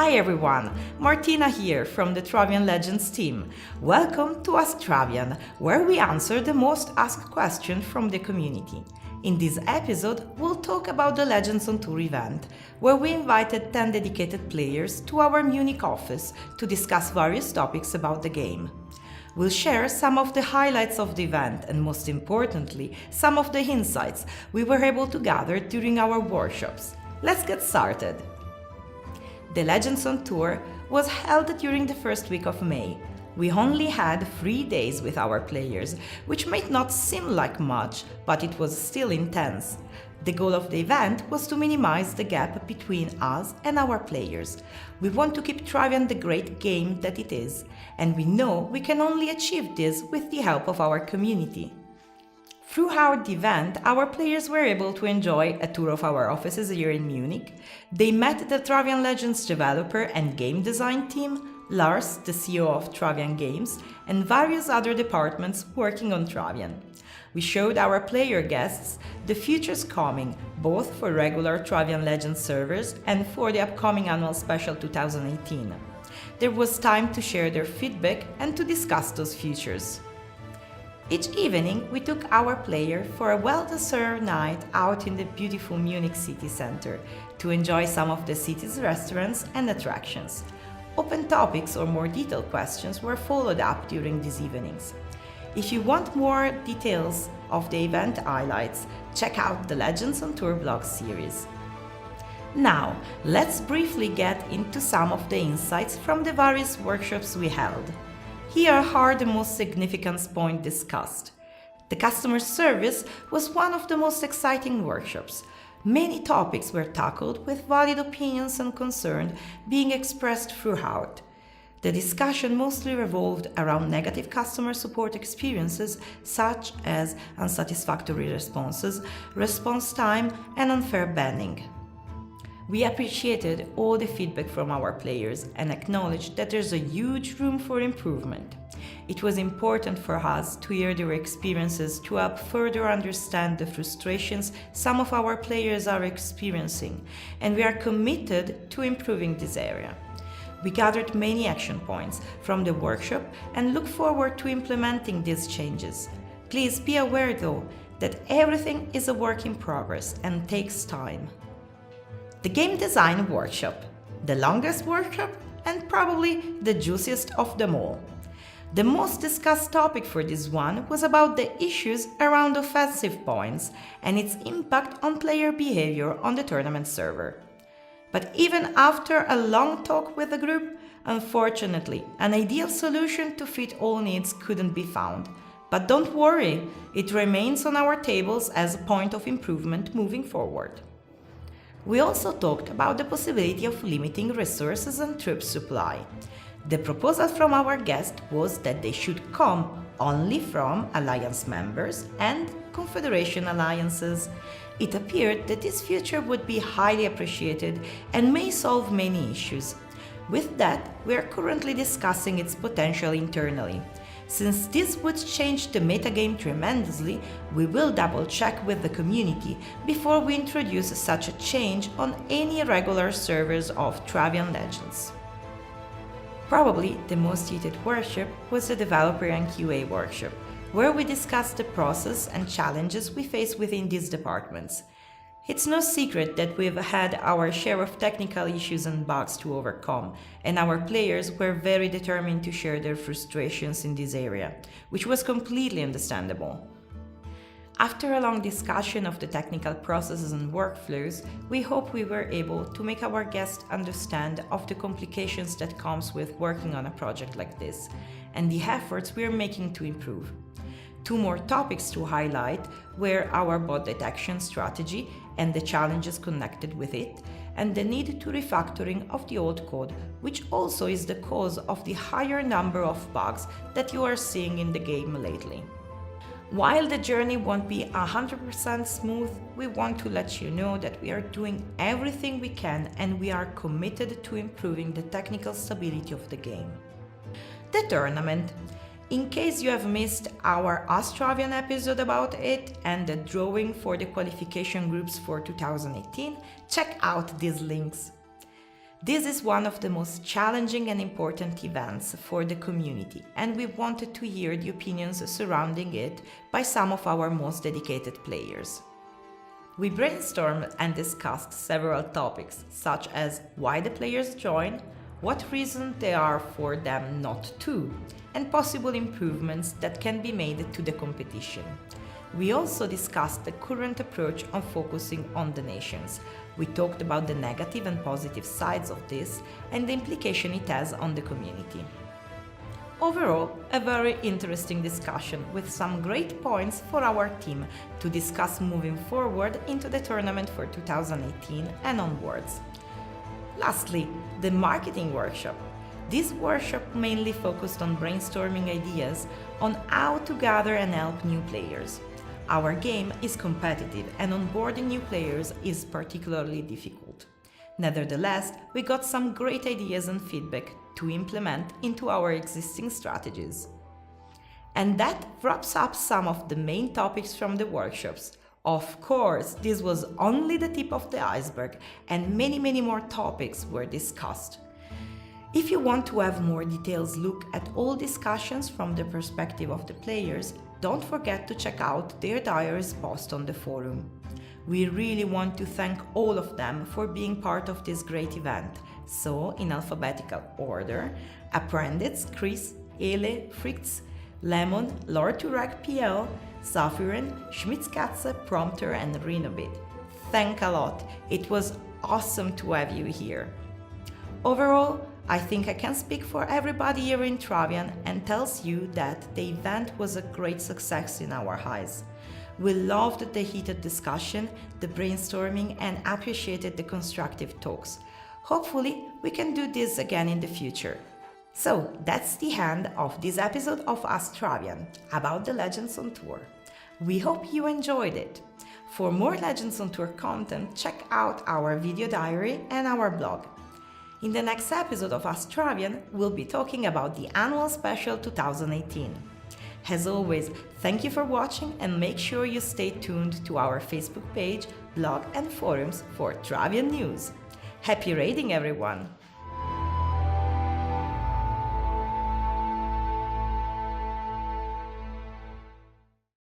Hi everyone, Martina here from the Travian Legends team. Welcome to Ask Travian, where we answer the most asked questions from the community. In this episode, we'll talk about the Legends on Tour event, where we invited 10 dedicated players to our Munich office to discuss various topics about the game. We'll share some of the highlights of the event and, most importantly, some of the insights we were able to gather during our workshops. Let's get started. The Legends on Tour was held during the first week of May. We only had 3 days with our players, which might not seem like much, but it was still intense. The goal of the event was to minimize the gap between us and our players. We want to keep Travian the great game that it is, and we know we can only achieve this with the help of our community. Throughout the event, our players were able to enjoy a tour of our offices here in Munich. They met the Travian Legends developer and game design team, Lars, the CEO of Travian Games, and various other departments working on Travian. We showed our player guests the futures coming, both for regular Travian Legends servers and for the upcoming annual special 2018. There was time to share their feedback and to discuss those futures. Each evening, we took our player for a well-deserved night out in the beautiful Munich city center to enjoy some of the city's restaurants and attractions. Open topics or more detailed questions were followed up during these evenings. If you want more details of the event highlights, check out the Legends on Tour blog series. Now, let's briefly get into some of the insights from the various workshops we held. Here are the most significant points discussed. The customer service was one of the most exciting workshops. Many topics were tackled with valid opinions and concerns being expressed throughout. The discussion mostly revolved around negative customer support experiences such as unsatisfactory responses, response time, and unfair banning. We appreciated all the feedback from our players and acknowledged that there's a huge room for improvement. It was important for us to hear their experiences to help further understand the frustrations some of our players are experiencing, and we are committed to improving this area. We gathered many action points from the workshop and look forward to implementing these changes. Please be aware, though, that everything is a work in progress and takes time. The Game Design Workshop, the longest workshop and probably the juiciest of them all. The most discussed topic for this one was about the issues around offensive points and its impact on player behavior on the tournament server. But even after a long talk with the group, unfortunately, an ideal solution to fit all needs couldn't be found. But don't worry, it remains on our tables as a point of improvement moving forward. We also talked about the possibility of limiting resources and troop supply. The proposal from our guest was that they should come only from alliance members and confederation alliances. It appeared that this feature would be highly appreciated and may solve many issues. With that, we are currently discussing its potential internally. Since this would change the metagame tremendously, we will double-check with the community before we introduce such a change on any regular servers of Travian Legends. Probably the most heated workshop was the Developer and QA workshop, where we discussed the process and challenges we face within these departments. It's no secret that we've had our share of technical issues and bugs to overcome, and our players were very determined to share their frustrations in this area, which was completely understandable. After a long discussion of the technical processes and workflows, we hope we were able to make our guests understand of the complications that comes with working on a project like this, and the efforts we are making to improve. 2 more topics to highlight were our bot detection strategy and the challenges connected with it, and the need to refactoring of the old code, which also is the cause of the higher number of bugs that you are seeing in the game lately. While the journey won't be 100% smooth, we want to let you know that we are doing everything we can and we are committed to improving the technical stability of the game. The tournament. In case you have missed our Ask Travian episode about it and the drawing for the qualification groups for 2018, check out these links. This is one of the most challenging and important events for the community, and we wanted to hear the opinions surrounding it by some of our most dedicated players. We brainstormed and discussed several topics, such as why the players join, what reason there are for them not to, and possible improvements that can be made to the competition. We also discussed the current approach on focusing on donations. We talked about the negative and positive sides of this and the implication it has on the community. Overall, a very interesting discussion with some great points for our team to discuss moving forward into the tournament for 2018 and onwards. Lastly, the marketing workshop. This workshop mainly focused on brainstorming ideas on how to gather and help new players. Our game is competitive and onboarding new players is particularly difficult. Nevertheless, we got some great ideas and feedback to implement into our existing strategies. And that wraps up some of the main topics from the workshops. Of course, this was only the tip of the iceberg, and many more topics were discussed. If you want to have more detailed look at all discussions from the perspective of the players, don't forget to check out their diaries post on the forum. We really want to thank all of them for being part of this great event. So, in alphabetical order, Apprentice, Chris, Ele, Fritz, Lemon, Lord Turek PL, Zafirin, Schmitzkatze, Prompter, and Renobit. Thank a lot. It was awesome to have you here. Overall, I think I can speak for everybody here in Travian and tells you that the event was a great success in our eyes. We loved the heated discussion, the brainstorming, and appreciated the constructive talks. Hopefully, we can do this again in the future. So, that's the end of this episode of Ask Travian about the Legends on Tour. We hope you enjoyed it. For more Legends on Tour content, check out our video diary and our blog. In the next episode of Ask Travian, we'll be talking about the annual special 2018. As always, thank you for watching and make sure you stay tuned to our Facebook page, blog and forums for Travian news. Happy raiding, everyone!